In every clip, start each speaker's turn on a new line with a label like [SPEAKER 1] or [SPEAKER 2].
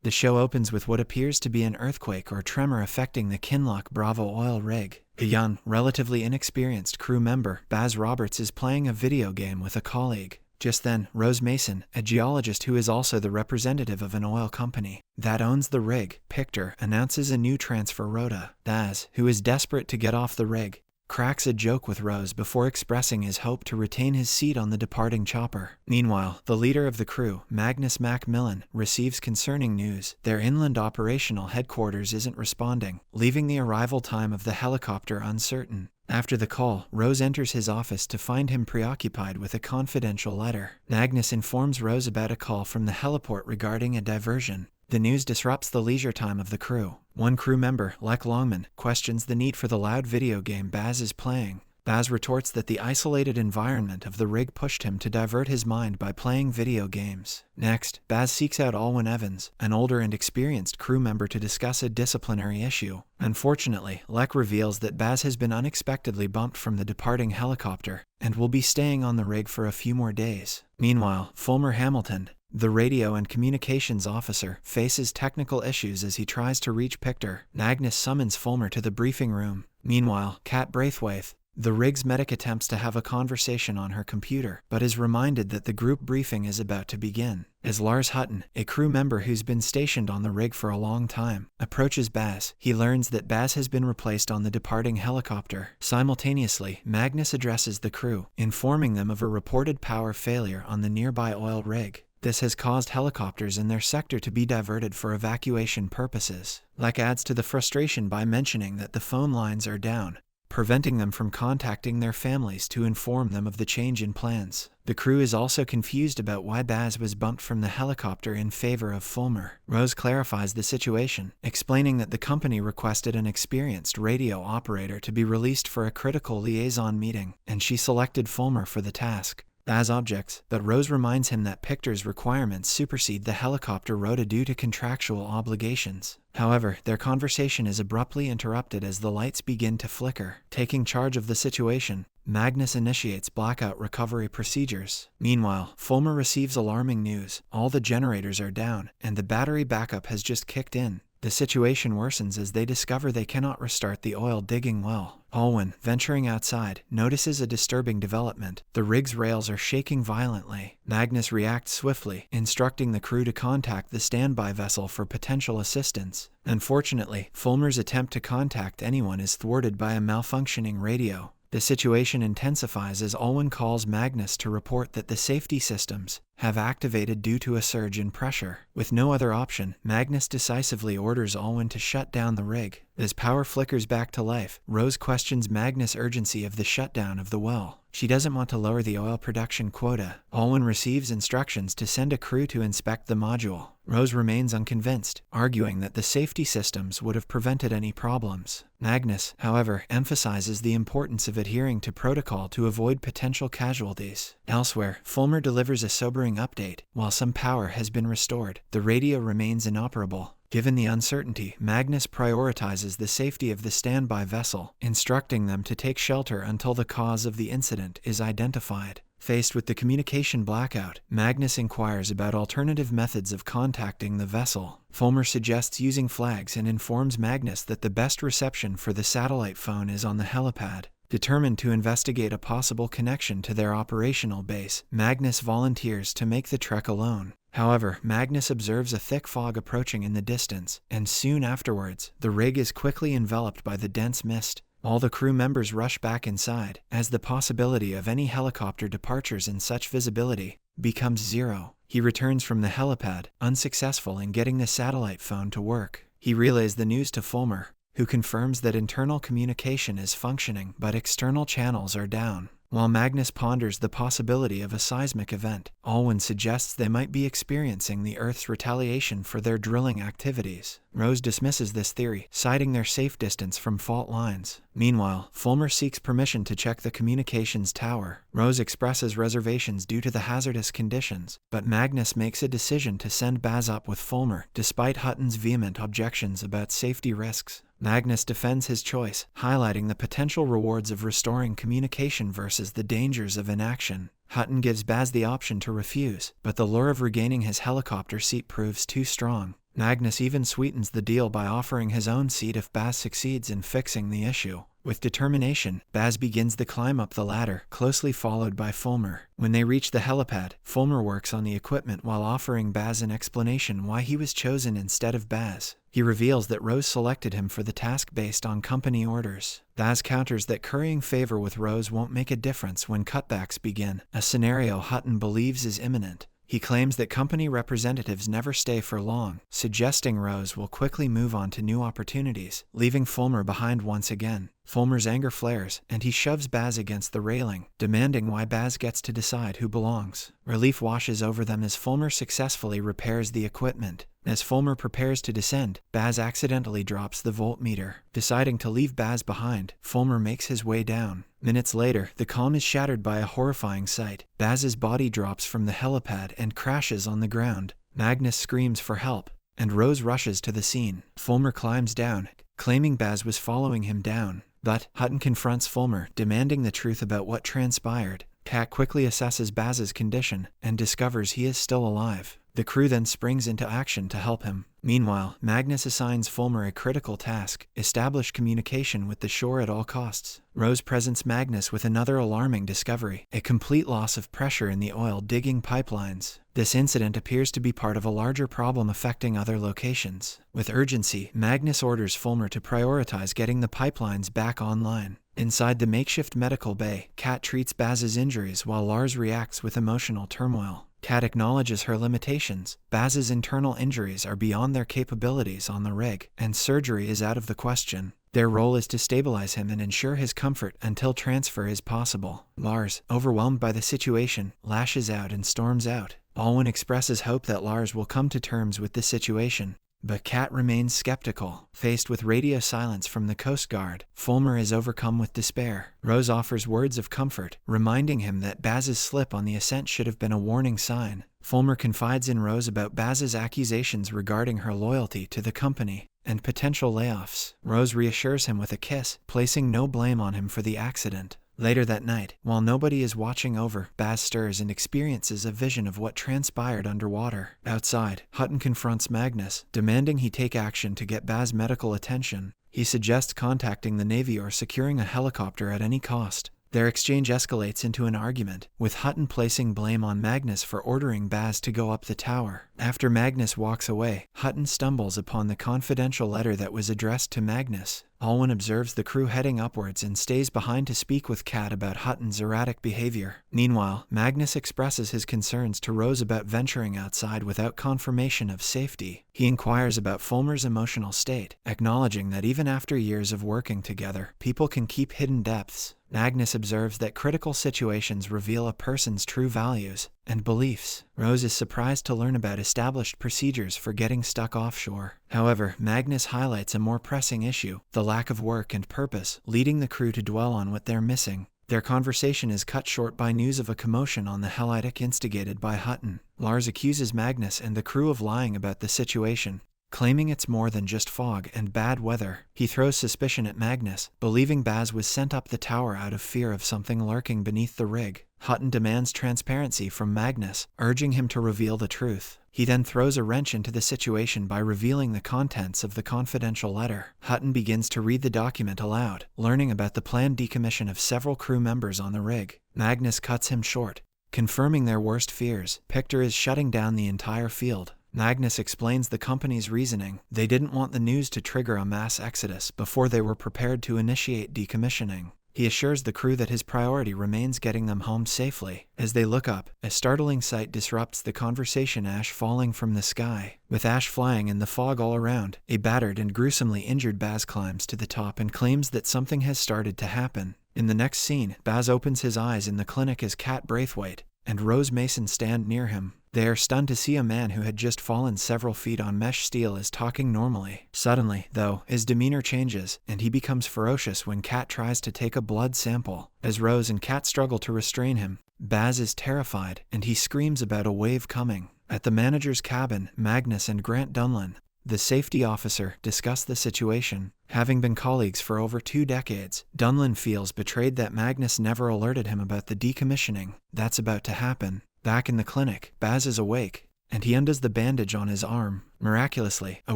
[SPEAKER 1] The show opens with what appears to be an earthquake or tremor affecting the Kinloch Bravo oil rig. A young, relatively inexperienced crew member, Baz Roberts, is playing a video game with a colleague. Just then, Rose Mason, a geologist who is also the representative of an oil company that owns the rig, Pictor, announces a new transfer rota. Baz, who is desperate to get off the rig, cracks a joke with Rose before expressing his hope to retain his seat on the departing chopper. Meanwhile, the leader of the crew, Magnus Macmillan, receives concerning news. Their inland operational headquarters isn't responding, leaving the arrival time of the helicopter uncertain. After the call, Rose enters his office to find him preoccupied with a confidential letter. Magnus informs Rose about a call from the heliport regarding a diversion. The news disrupts the leisure time of the crew. One crew member, Lech Longman, questions the need for the loud video game Baz is playing. Baz retorts that the isolated environment of the rig pushed him to divert his mind by playing video games. Next, Baz seeks out Alwyn Evans, an older and experienced crew member, to discuss a disciplinary issue. Unfortunately, Lech reveals that Baz has been unexpectedly bumped from the departing helicopter and will be staying on the rig for a few more days. Meanwhile, Fulmer Hamilton, the radio and communications officer, faces technical issues as he tries to reach Pictor. Magnus summons Fulmer to the briefing room. Meanwhile, Kat Braithwaite, the rig's medic, attempts to have a conversation on her computer, but is reminded that the group briefing is about to begin. As Lars Hutton, a crew member who's been stationed on the rig for a long time, approaches Baz, he learns that Baz has been replaced on the departing helicopter. Simultaneously, Magnus addresses the crew, informing them of a reported power failure on the nearby oil rig. This has caused helicopters in their sector to be diverted for evacuation purposes. Lech adds to the frustration by mentioning that the phone lines are down, preventing them from contacting their families to inform them of the change in plans. The crew is also confused about why Baz was bumped from the helicopter in favor of Fulmer. Rose clarifies the situation, explaining that the company requested an experienced radio operator to be released for a critical liaison meeting, and she selected Fulmer for the task. Baz objects, but Rose reminds him that Pictor's requirements supersede the helicopter rota due to contractual obligations. However, their conversation is abruptly interrupted as the lights begin to flicker. Taking charge of the situation, Magnus initiates blackout recovery procedures. Meanwhile, Fulmer receives alarming news. All the generators are down, and the battery backup has just kicked in. The situation worsens as they discover they cannot restart the oil digging well. Alwyn, venturing outside, notices a disturbing development. The rig's rails are shaking violently. Magnus reacts swiftly, instructing the crew to contact the standby vessel for potential assistance. Unfortunately, Fulmer's attempt to contact anyone is thwarted by a malfunctioning radio. The situation intensifies as Alwyn calls Magnus to report that the safety systems have activated due to a surge in pressure. With no other option, Magnus decisively orders Alwyn to shut down the rig. As power flickers back to life, Rose questions Magnus' urgency of the shutdown of the well. She doesn't want to lower the oil production quota. Alwyn receives instructions to send a crew to inspect the module. Rose remains unconvinced, arguing that the safety systems would have prevented any problems. Magnus, however, emphasizes the importance of adhering to protocol to avoid potential casualties. Elsewhere, Fulmer delivers a sobering update. While some power has been restored, the radio remains inoperable. Given the uncertainty, Magnus prioritizes the safety of the standby vessel, instructing them to take shelter until the cause of the incident is identified. Faced with the communication blackout, Magnus inquires about alternative methods of contacting the vessel. Fulmer suggests using flags and informs Magnus that the best reception for the satellite phone is on the helipad. Determined to investigate a possible connection to their operational base, Magnus volunteers to make the trek alone. However, Magnus observes a thick fog approaching in the distance, and soon afterwards, the rig is quickly enveloped by the dense mist. All the crew members rush back inside, as the possibility of any helicopter departures in such visibility becomes zero. He returns from the helipad, unsuccessful in getting the satellite phone to work. He relays the news to Fulmer, who confirms that internal communication is functioning but external channels are down. While Magnus ponders the possibility of a seismic event, Alwyn suggests they might be experiencing the Earth's retaliation for their drilling activities. Rose dismisses this theory, citing their safe distance from fault lines. Meanwhile, Fulmer seeks permission to check the communications tower. Rose expresses reservations due to the hazardous conditions, but Magnus makes a decision to send Baz up with Fulmer, despite Hutton's vehement objections about safety risks. Magnus defends his choice, highlighting the potential rewards of restoring communication versus the dangers of inaction. Hutton gives Baz the option to refuse, but the lure of regaining his helicopter seat proves too strong. Magnus even sweetens the deal by offering his own seat if Baz succeeds in fixing the issue. With determination, Baz begins the climb up the ladder, closely followed by Fulmer. When they reach the helipad, Fulmer works on the equipment while offering Baz an explanation why he was chosen instead of Baz. He reveals that Rose selected him for the task based on company orders. Baz counters that currying favor with Rose won't make a difference when cutbacks begin, a scenario Hutton believes is imminent. He claims that company representatives never stay for long, suggesting Rose will quickly move on to new opportunities, leaving Fulmer behind once again. Fulmer's anger flares, and he shoves Baz against the railing, demanding why Baz gets to decide who belongs. Relief washes over them as Fulmer successfully repairs the equipment. As Fulmer prepares to descend, Baz accidentally drops the voltmeter. Deciding to leave Baz behind, Fulmer makes his way down. Minutes later, the calm is shattered by a horrifying sight. Baz's body drops from the helipad and crashes on the ground. Magnus screams for help, and Rose rushes to the scene. Fulmer climbs down, claiming Baz was following him down. But Hutton confronts Fulmer, demanding the truth about what transpired. Kat quickly assesses Baz's condition and discovers he is still alive. The crew then springs into action to help him. Meanwhile, Magnus assigns Fulmer a critical task: establish communication with the shore at all costs. Rose presents Magnus with another alarming discovery: a complete loss of pressure in the oil digging pipelines. This incident appears to be part of a larger problem affecting other locations. With urgency, Magnus orders Fulmer to prioritize getting the pipelines back online. Inside the makeshift medical bay, Kat treats Baz's injuries while Lars reacts with emotional turmoil. Kat acknowledges her limitations. Baz's internal injuries are beyond their capabilities on the rig, and surgery is out of the question. Their role is to stabilize him and ensure his comfort until transfer is possible. Lars, overwhelmed by the situation, lashes out and storms out. Alwyn expresses hope that Lars will come to terms with the situation, but Kat remains skeptical. Faced with radio silence from the Coast Guard, Fulmer is overcome with despair. Rose offers words of comfort, reminding him that Baz's slip on the ascent should have been a warning sign. Fulmer confides in Rose about Baz's accusations regarding her loyalty to the company and potential layoffs. Rose reassures him with a kiss, placing no blame on him for the accident. Later that night, while nobody is watching over, Baz stirs and experiences a vision of what transpired underwater. Outside, Hutton confronts Magnus, demanding he take action to get Baz medical attention. He suggests contacting the Navy or securing a helicopter at any cost. Their exchange escalates into an argument, with Hutton placing blame on Magnus for ordering Baz to go up the tower. After Magnus walks away, Hutton stumbles upon the confidential letter that was addressed to Magnus. Alwyn observes the crew heading upwards and stays behind to speak with Kat about Hutton's erratic behavior. Meanwhile, Magnus expresses his concerns to Rose about venturing outside without confirmation of safety. He inquires about Fulmer's emotional state, acknowledging that even after years of working together, people can keep hidden depths. Magnus observes that critical situations reveal a person's true values and beliefs. Rose is surprised to learn about established procedures for getting stuck offshore. However, Magnus highlights a more pressing issue: the lack of work and purpose, leading the crew to dwell on what they're missing. Their conversation is cut short by news of a commotion on the Helitic instigated by Hutton. Lars accuses Magnus and the crew of lying about the situation, claiming it's more than just fog and bad weather. He throws suspicion at Magnus, believing Baz was sent up the tower out of fear of something lurking beneath the rig. Hutton demands transparency from Magnus, urging him to reveal the truth. He then throws a wrench into the situation by revealing the contents of the confidential letter. Hutton begins to read the document aloud, learning about the planned decommission of several crew members on the rig. Magnus cuts him short, confirming their worst fears: Pictor is shutting down the entire field. Magnus explains the company's reasoning: they didn't want the news to trigger a mass exodus before they were prepared to initiate decommissioning. He assures the crew that his priority remains getting them home safely. As they look up, a startling sight disrupts the conversation: ash falling from the sky. With ash flying in the fog all around, a battered and gruesomely injured Baz climbs to the top and claims that something has started to happen. In the next scene, Baz opens his eyes in the clinic as Kat Braithwaite and Rose Mason stand near him. They are stunned to see a man who had just fallen several feet on mesh steel is talking normally. Suddenly, though, his demeanor changes, and he becomes ferocious when Kat tries to take a blood sample. As Rose and Kat struggle to restrain him, Baz is terrified, and he screams about a wave coming. At the manager's cabin, Magnus and Grant Dunlin, the safety officer, discuss the situation. Having been colleagues for over 2 decades, Dunlin feels betrayed that Magnus never alerted him about the decommissioning that's about to happen. Back in the clinic, Baz is awake, and he undoes the bandage on his arm. Miraculously, a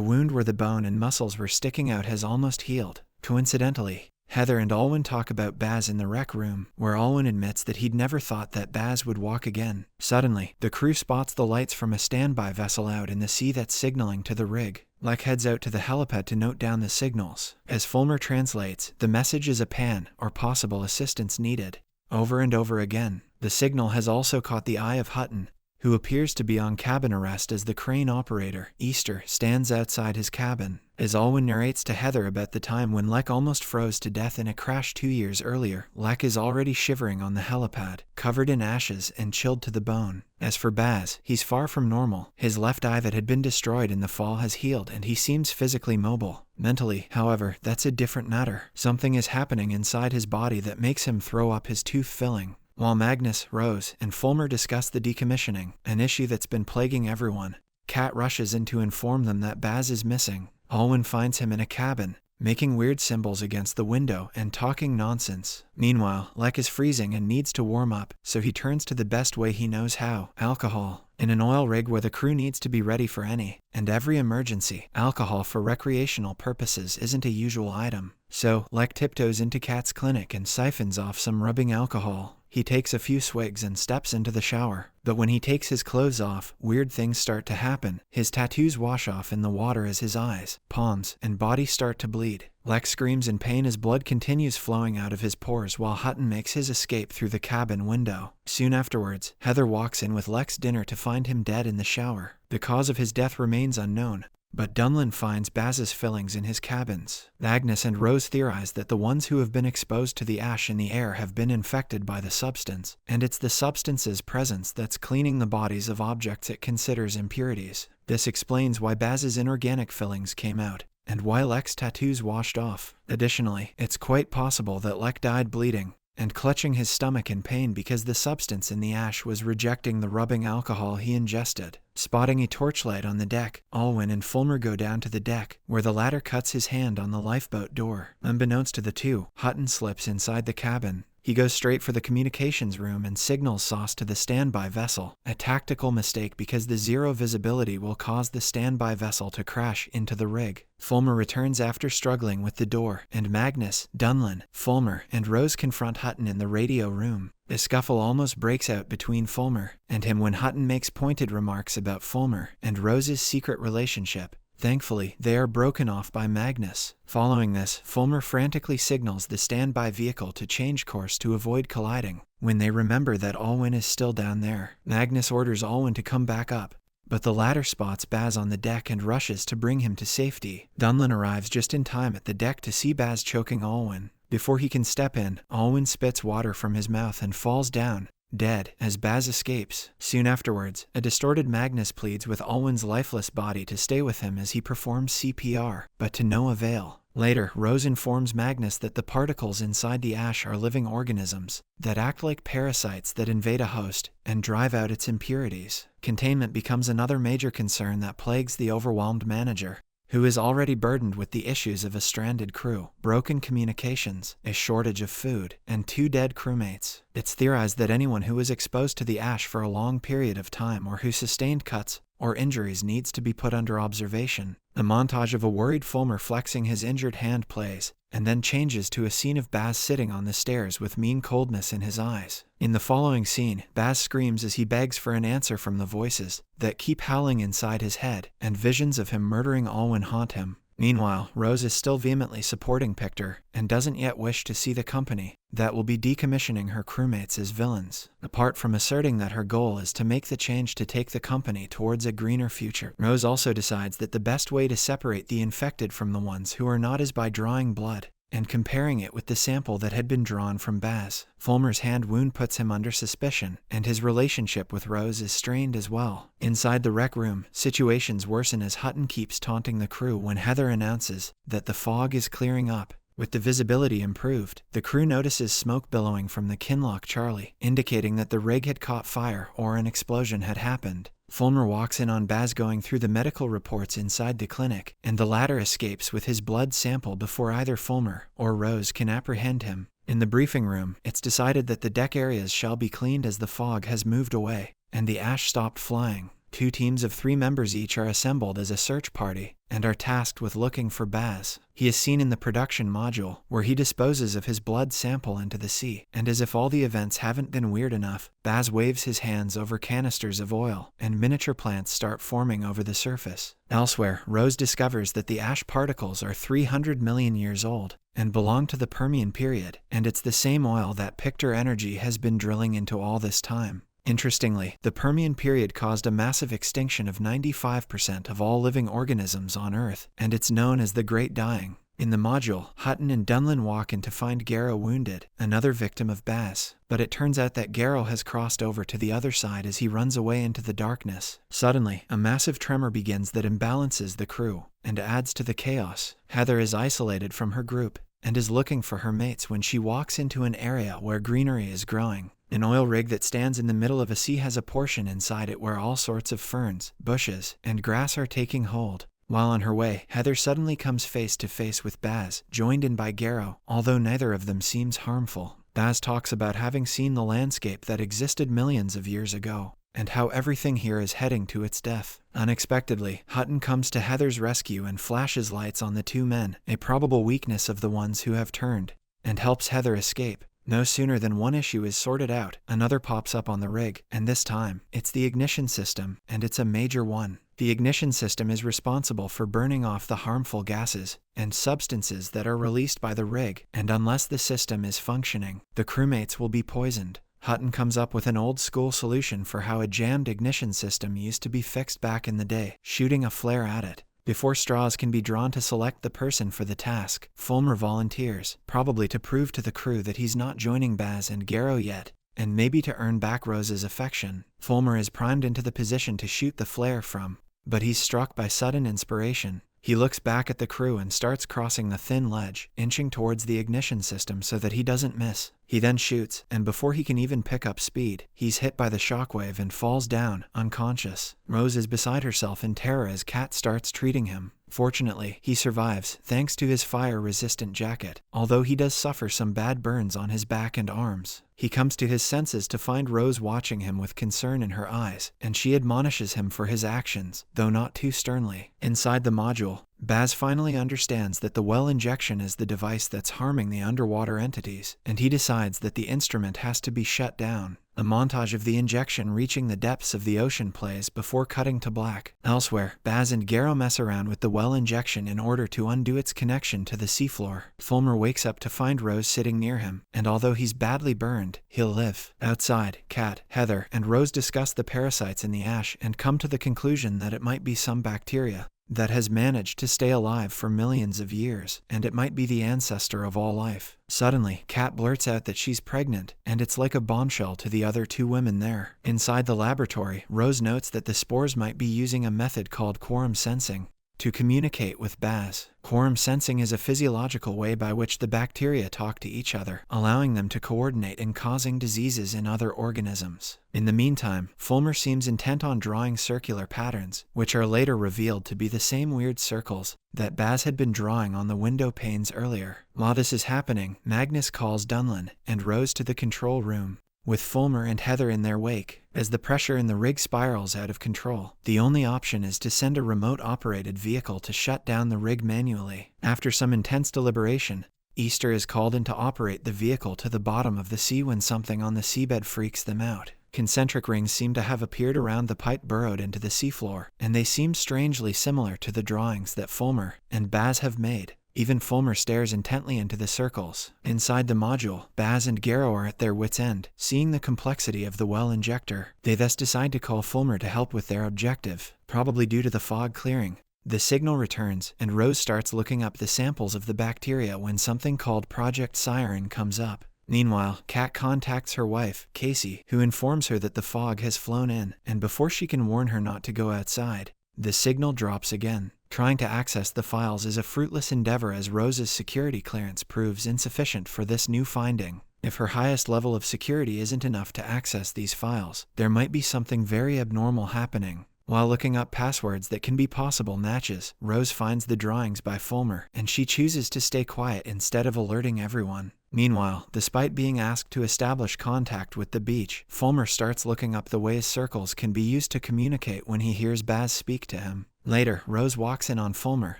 [SPEAKER 1] wound where the bone and muscles were sticking out has almost healed. Coincidentally, Heather and Alwyn talk about Baz in the rec room, where Alwyn admits that he'd never thought that Baz would walk again. Suddenly, the crew spots the lights from a standby vessel out in the sea that's signaling to the rig. Lek heads out to the helipad to note down the signals. As Fulmer translates, the message is a pan, or possible assistance needed. Over and over again, the signal has also caught the eye of Hutton, who appears to be on cabin arrest as the crane operator, Easter, stands outside his cabin. As Alwyn narrates to Heather about the time when Lek almost froze to death in a crash 2 years earlier, Lek is already shivering on the helipad, covered in ashes and chilled to the bone. As for Baz, he's far from normal. His left eye that had been destroyed in the fall has healed and he seems physically mobile. Mentally, however, that's a different matter. Something is happening inside his body that makes him throw up his tooth filling. While Magnus, Rose, and Fulmer discuss the decommissioning, an issue that's been plaguing everyone, Kat rushes in to inform them that Baz is missing. Alwyn finds him in a cabin, making weird symbols against the window and talking nonsense. Meanwhile, Lek is freezing and needs to warm up, so he turns to the best way he knows how: alcohol. In an oil rig where the crew needs to be ready for any and every emergency, alcohol for recreational purposes isn't a usual item. So, Lek tiptoes into Kat's clinic and siphons off some rubbing alcohol. He takes a few swigs and steps into the shower. But when he takes his clothes off, weird things start to happen. His tattoos wash off in the water as his eyes, palms, and body start to bleed. Lek screams in pain as blood continues flowing out of his pores while Hutton makes his escape through the cabin window. Soon afterwards, Heather walks in with Lek's dinner to find him dead in the shower. The cause of his death remains unknown, but Dunlin finds Baz's fillings in his cabins. Agnes and Rose theorize that the ones who have been exposed to the ash in the air have been infected by the substance, and it's the substance's presence that's cleaning the bodies of objects it considers impurities. This explains why Baz's inorganic fillings came out, and why Lek's tattoos washed off. Additionally, it's quite possible that Lek died bleeding and clutching his stomach in pain because the substance in the ash was rejecting the rubbing alcohol he ingested. Spotting a torchlight on the deck, Alwyn and Fulmer go down to the deck, where the latter cuts his hand on the lifeboat door. Unbeknownst to the two, Hutton slips inside the cabin. He goes straight for the communications room and signals Sauce to the standby vessel, a tactical mistake because the zero visibility will cause the standby vessel to crash into the rig. Fulmer returns after struggling with the door, and Magnus, Dunlin, Fulmer, and Rose confront Hutton in the radio room. The scuffle almost breaks out between Fulmer and him when Hutton makes pointed remarks about Fulmer and Rose's secret relationship. Thankfully, they are broken off by Magnus. Following this, Fulmer frantically signals the standby vehicle to change course to avoid colliding. When they remember that Alwyn is still down there, Magnus orders Alwyn to come back up, but the latter spots Baz on the deck and rushes to bring him to safety. Dunlin arrives just in time at the deck to see Baz choking Alwyn. Before he can step in, Alwyn spits water from his mouth and falls down, dead, as Baz escapes. Soon afterwards, a distorted Magnus pleads with Alwyn's lifeless body to stay with him as he performs CPR, but to no avail. Later, Rose informs Magnus that the particles inside the ash are living organisms that act like parasites that invade a host and drive out its impurities. Containment becomes another major concern that plagues the overwhelmed manager, who is already burdened with the issues of a stranded crew, broken communications, a shortage of food, and 2 dead crewmates. It's theorized that anyone who was exposed to the ash for a long period of time or who sustained cuts or injuries needs to be put under observation. A montage of a worried Fulmer flexing his injured hand plays, and then changes to a scene of Baz sitting on the stairs with mean coldness in his eyes. In the following scene, Baz screams as he begs for an answer from the voices that keep howling inside his head, and visions of him murdering Alwyn haunt him. Meanwhile, Rose is still vehemently supporting Pictor, and doesn't yet wish to see the company that will be decommissioning her crewmates as villains. Apart from asserting that her goal is to make the change to take the company towards a greener future, Rose also decides that the best way to separate the infected from the ones who are not is by drawing blood and comparing it with the sample that had been drawn from Baz. Fulmer's hand wound puts him under suspicion, and his relationship with Rose is strained as well. Inside the rec room, situations worsen as Hutton keeps taunting the crew when Heather announces that the fog is clearing up. With the visibility improved, the crew notices smoke billowing from the Kinloch Charlie, indicating that the rig had caught fire or an explosion had happened. Fulmer walks in on Baz going through the medical reports inside the clinic, and the latter escapes with his blood sample before either Fulmer or Rose can apprehend him. In the briefing room, it's decided that the deck areas shall be cleaned as the fog has moved away, and the ash stopped flying. 2 teams of 3 members each are assembled as a search party and are tasked with looking for Baz. He is seen in the production module, where he disposes of his blood sample into the sea, and as if all the events haven't been weird enough, Baz waves his hands over canisters of oil, and miniature plants start forming over the surface. Elsewhere, Rose discovers that the ash particles are 300 million years old, and belong to the Permian period, and it's the same oil that Pictor Energy has been drilling into all this time. Interestingly, the Permian period caused a massive extinction of 95% of all living organisms on Earth, and it's known as the Great Dying. In the module, Hutton and Dunlin walk in to find Garrow wounded, another victim of Baz, but it turns out that Garrow has crossed over to the other side as he runs away into the darkness. Suddenly, a massive tremor begins that imbalances the crew, and adds to the chaos. Heather is isolated from her group, and is looking for her mates when she walks into an area where greenery is growing. An oil rig that stands in the middle of a sea has a portion inside it where all sorts of ferns, bushes, and grass are taking hold. While on her way, Heather suddenly comes face to face with Baz, joined in by Garrow, although neither of them seems harmful. Baz talks about having seen the landscape that existed millions of years ago, and how everything here is heading to its death. Unexpectedly, Hutton comes to Heather's rescue and flashes lights on the 2 men, a probable weakness of the ones who have turned, and helps Heather escape. No sooner than one issue is sorted out, another pops up on the rig, and this time, it's the ignition system, and it's a major one. The ignition system is responsible for burning off the harmful gases and substances that are released by the rig, and unless the system is functioning, the crewmates will be poisoned. Hutton comes up with an old-school solution for how a jammed ignition system used to be fixed back in the day, shooting a flare at it. Before straws can be drawn to select the person for the task, Fulmer volunteers, probably to prove to the crew that he's not joining Baz and Garrow yet, and maybe to earn back Rose's affection. Fulmer is primed into the position to shoot the flare from, but he's struck by sudden inspiration. He looks back at the crew and starts crossing the thin ledge, inching towards the ignition system so that he doesn't miss. He then shoots, and before he can even pick up speed, he's hit by the shockwave and falls down, unconscious. Rose is beside herself in terror as Kat starts treating him. Fortunately, he survives, thanks to his fire-resistant jacket, although he does suffer some bad burns on his back and arms. He comes to his senses to find Rose watching him with concern in her eyes, and she admonishes him for his actions, though not too sternly. Inside the module, Baz finally understands that the well injection is the device that's harming the underwater entities, and he decides that the instrument has to be shut down. A montage of the injection reaching the depths of the ocean plays before cutting to black. Elsewhere, Baz and Garrow mess around with the well injection in order to undo its connection to the seafloor. Fulmer wakes up to find Rose sitting near him, and although he's badly burned, he'll live. Outside, Kat, Heather, and Rose discuss the parasites in the ash and come to the conclusion that it might be some bacteria that has managed to stay alive for millions of years, and it might be the ancestor of all life. Suddenly, Kat blurts out that she's pregnant, and it's like a bombshell to the other 2 women there. Inside the laboratory, Rose notes that the spores might be using a method called quorum sensing to communicate with Baz. Quorum sensing is a physiological way by which the bacteria talk to each other, allowing them to coordinate and causing diseases in other organisms. In the meantime, Fulmer seems intent on drawing circular patterns, which are later revealed to be the same weird circles that Baz had been drawing on the window panes earlier. While this is happening, Magnus calls Dunlin and Rose to the control room, with Fulmer and Heather in their wake. As the pressure in the rig spirals out of control, the only option is to send a remote-operated vehicle to shut down the rig manually. After some intense deliberation, Easter is called in to operate the vehicle to the bottom of the sea when something on the seabed freaks them out. Concentric rings seem to have appeared around the pipe burrowed into the seafloor, and they seem strangely similar to the drawings that Fulmer and Baz have made. Even Fulmer stares intently into the circles. Inside the module, Baz and Garrow are at their wits' end, seeing the complexity of the well injector. They thus decide to call Fulmer to help with their objective, probably due to the fog clearing. The signal returns, and Rose starts looking up the samples of the bacteria when something called Project Siren comes up. Meanwhile, Kat contacts her wife, Casey, who informs her that the fog has flown in, and before she can warn her not to go outside, the signal drops again. Trying to access the files is a fruitless endeavor as Rose's security clearance proves insufficient for this new finding. If her highest level of security isn't enough to access these files, there might be something very abnormal happening. While looking up passwords that can be possible matches, Rose finds the drawings by Fulmer, and she chooses to stay quiet instead of alerting everyone. Meanwhile, despite being asked to establish contact with the beach, Fulmer starts looking up the ways circles can be used to communicate when he hears Baz speak to him. Later, Rose walks in on Fulmer,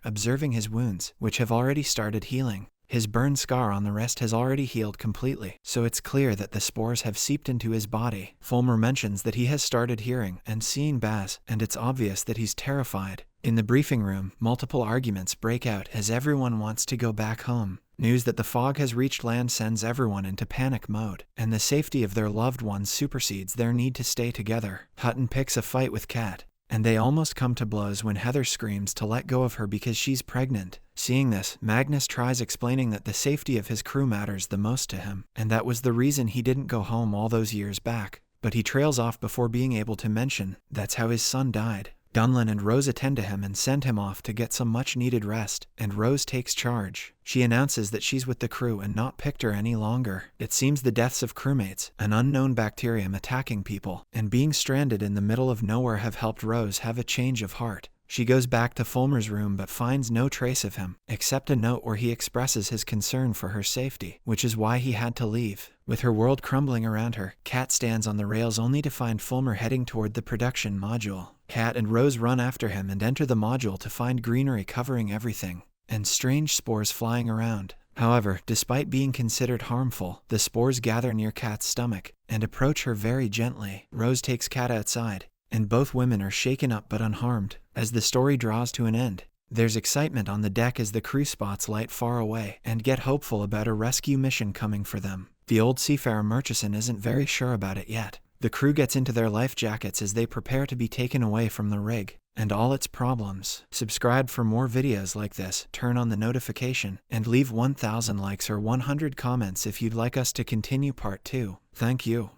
[SPEAKER 1] observing his wounds, which have already started healing. His burn scar on the wrist has already healed completely, so it's clear that the spores have seeped into his body. Fulmer mentions that he has started hearing and seeing Baz, and it's obvious that he's terrified. In the briefing room, multiple arguments break out as everyone wants to go back home. News that the fog has reached land sends everyone into panic mode, and the safety of their loved ones supersedes their need to stay together. Hutton picks a fight with Kat, and they almost come to blows when Heather screams to let go of her because she's pregnant. Seeing this, Magnus tries explaining that the safety of his crew matters the most to him, and that was the reason he didn't go home all those years back. But he trails off before being able to mention that's how his son died. Dunlin and Rose attend to him and send him off to get some much-needed rest, and Rose takes charge. She announces that she's with the crew and not Pictor any longer. It seems the deaths of crewmates, an unknown bacterium attacking people, and being stranded in the middle of nowhere have helped Rose have a change of heart. She goes back to Fulmer's room but finds no trace of him, except a note where he expresses his concern for her safety, which is why he had to leave. With her world crumbling around her, Kat stands on the rails only to find Fulmer heading toward the production module. Kat and Rose run after him and enter the module to find greenery covering everything, and strange spores flying around. However, despite being considered harmful, the spores gather near Kat's stomach and approach her very gently. Rose takes Kat outside, and both women are shaken up but unharmed. As the story draws to an end, there's excitement on the deck as the crew spots light far away and get hopeful about a rescue mission coming for them. The old seafarer Murchison isn't very sure about it yet. The crew gets into their life jackets as they prepare to be taken away from the rig and all its problems. Subscribe for more videos like this, turn on the notification, and leave 1,000 likes or 100 comments if you'd like us to continue part 2. Thank you.